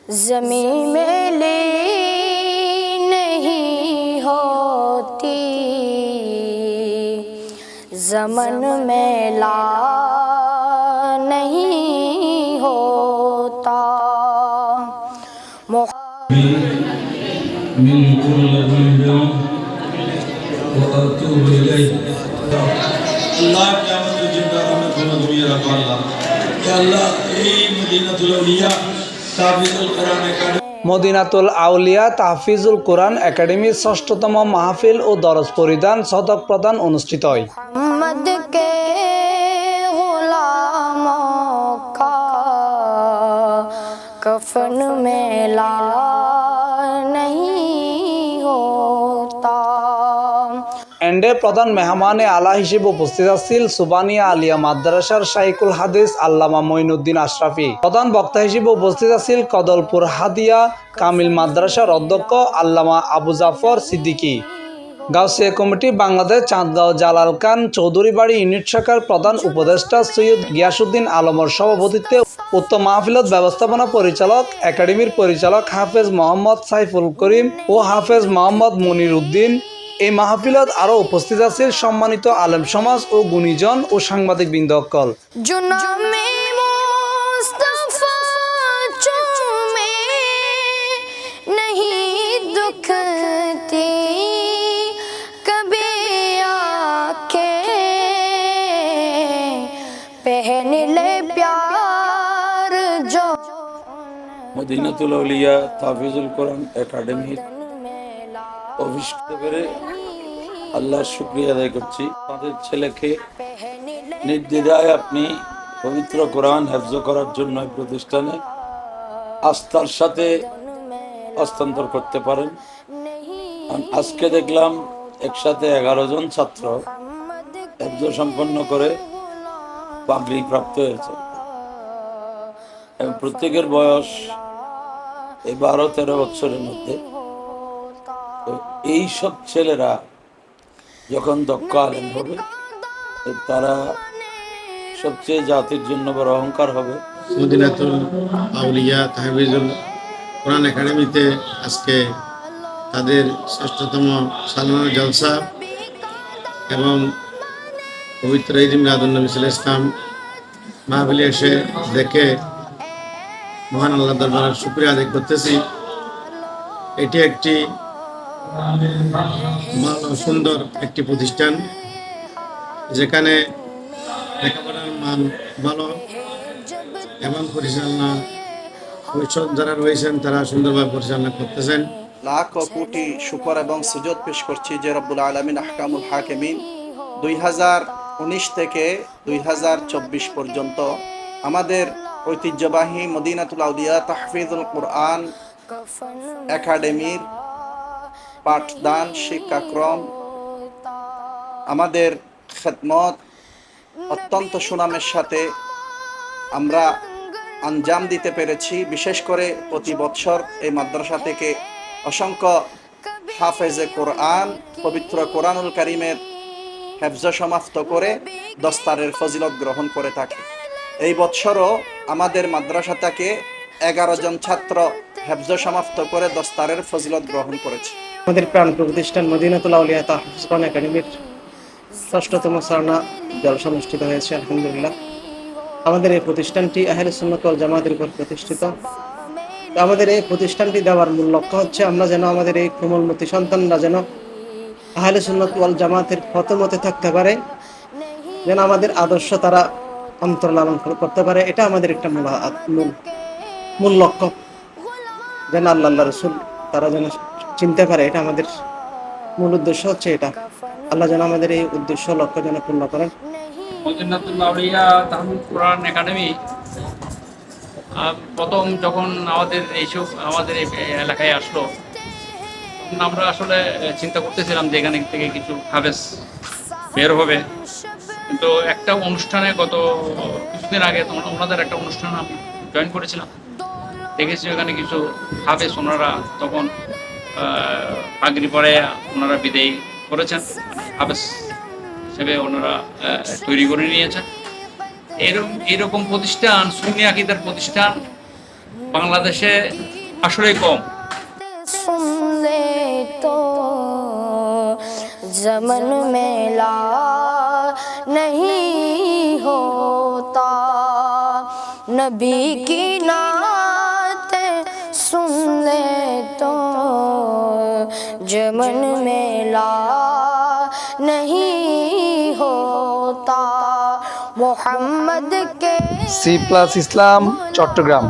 ज़मीं में ले नहीं होती, ज़मन में ला नहीं होता। من كل ذنب وأتوب إليه আল্লাহ কিয়ামতের জিন্দা রহমত গুলো দুনিয়া রাখো আল্লাহ। হে আল্লাহ, এই মদিনাতুল আউলিয়া তাহফিজুল কোরআন একাডেমি মদিনাতুল আউলিয়া তাহফিজুল কোরআন একাডেমির ৬ষ্ঠতম মাহফিল ও দরজ পরিদান শতক প্রদান অনুষ্ঠিত হয়। मोहम्मद के गुलामों का कफन में ला नहीं होता। এন্ডে প্রধান মেহমানে আলা হিসেবে উপস্থিত আছেন সুবানিয়া আলিয়া মাদ্রাসার শাইখুল হাদিস আল্লামা মঈনুদ্দিন আশরাফি। প্রধান বক্তা হিসেবে উপস্থিত আছেন কদলপুর হাদিয়া কামিল মাদ্রাসার অধ্যক্ষ আল্লামা আবু জাফর সিদ্দিকী। গাউসিয়া কমিটি বাংলাদেশ চাঁদগাঁও জালাল খান চৌধুরী বাড়ি ইউনিট শাখার প্রধান উপদেষ্টা সৈয়দ গিয়াসউদ্দিন আলমর সভাপতিত্বে উক্ত মাহফিলত ব্যবস্থাপনা পরিচালক একাডেমির পরিচালক হাফেজ মোহাম্মদ সাইফুল করিম ও হাফেজ মোহাম্মদ মনির উদ্দিন। এই মাহফিলত আরও উপস্থিত আছেন সম্মানিত আলেম সমাজ ও গুণীজন ও সাংবাদিক বৃন্দসকল। মদিনাতুল আউলিয়া তাহফিজুল কোরআন একাডেমির অভিষ্ট করে আল্লাহর শুকরিয়া আদায় করছি। তাদের ছেলেকে নির্দ্বিধায় আপনি পবিত্র কোরআন হেফজ করার জন্য প্রতিষ্ঠানে আস্থার সাথে হস্তান্তর করতে পারেন। আজকে দেখলাম একসাথে 11 জন ছাত্র হেফজ সম্পন্ন করে পাগড়ি প্রাপ্ত হয়েছে। প্রত্যেকের বয়স এই 12-13 বছরের মধ্যে। এই সব ছেলেরা যখন দক্ষ আলেম হবে, তারা সবচেয়ে জাতির জন্য বড় অহংকার হবে। মদিনাতুল আউলিয়া তাহফিজুল কোরআন একাডেমিতে আজকে তাদের ৬ষ্ঠতম সালানা জলসা এবং পবিত্র ঈদ মিলাদুন্নবী সাল্লাল্লাহু আলাইহি ওয়াসাল্লাম মাহফিলে এসে দেখে মহান আল্লাহ দরবারে শুকরিয়া আদায় করতেছি। এটি একটি সুন্দর একটি প্রতিষ্ঠান, যেখানে লেখাপড়ার মান ভালো এবং পরিচালনা পরিষদ যারা রয়েছেন তারা সুন্দরভাবে পরিচালনা করতেছেন। লাখ ও কোটি শুকর এবং সুজুদ পেশ করছি যে রব্বুল আলামিন আহকামুল হাকিমিন 2019 থেকে 2024 পর্যন্ত আমাদের ঐতিহ্যবাহী মদিনাতুল আউলিয়া তাহফিজুল কোরআন একাডেমির পাঠদান শিক্ষাক্রম আমাদের খেদমত অত্যন্ত সুনামের সাথে আমরা আঞ্জাম দিতে পেরেছি। বিশেষ করে প্রতি বছর এই মাদ্রাসা থেকে অসংখ্য হাফেজে কোরআন পবিত্র কোরআনুল কারীমের হেফজ সমাপ্ত করে দস্তারের ফজিলত গ্রহণ করে থাকে। এই বছরও আমাদের মাদ্রাসা থেকে 11 জন ছাত্র হেফজ সমাপ্ত করে দস্তারের ফজিলত গ্রহণ করেছে। আমাদের প্রাণ প্রতিষ্ঠান মদিনাতুল আউলিয়া তাহফিজুল কোরআন একাডেমির ৬ষ্ঠতম সালানা জলসা অনুষ্ঠিত হয়েছে। আলহামদুলিল্লাহ, আমাদের এই প্রতিষ্ঠানটি আহলে সুন্নাত ওয়াল জামাতের উপর প্রতিষ্ঠিত। আমাদের এই প্রতিষ্ঠানটি দেওয়ার মূল লক্ষ্য হচ্ছে আমরা যেন আমাদের এই কোমলমতি সন্তানরা যেন আহলে সুন্নাত ওয়াল জামাতের পথমতে থাকতে পারে, যেন আমাদের আদর্শ তারা অন্তর লালন করতে পারে। এটা আমাদের একটা মূল লক্ষ্য, যেন আল্লাহ রাসূল তারা যেন চিনতে পারে। এটা আমাদের মূল উদ্দেশ্য হচ্ছে এটা। আল্লাহ যেন আমাদের এই উদ্দেশ্য লক্ষ্য যেন পূর্ণ করেন। মদিনাতুল আউলিয়া তাহফিজুল কোরআন একাডেমি প্রথম যখন আমাদের এই এলাকায় আসলো, আমরা আসলে চিন্তা করতেছিলাম যে এখানে থেকে কিছু হাফেজ বের হবে। কিন্তু একটা অনুষ্ঠানে গত কিছুদিন আগে ওনাদের একটা অনুষ্ঠানে আমি জয়েন করেছিলাম, দেখেছি ওখানে কিছু হাফেজ ওনারা তখন পাগড়ি পরে ওনারা বিদায় করেছেন, হাফেজ হিসেবে ওনারা তৈরি করে নিয়েছেন। এরকম প্রতিষ্ঠান সুন্নি আকীদার প্রতিষ্ঠান বাংলাদেশে আসলেই কম। सुन ले तो जमन में ला नहीं होता नबी की नात सुन ले तो जमन में ला नहीं होता मोहम्मद के C+ ইসলাম, চট্টগ্রাম।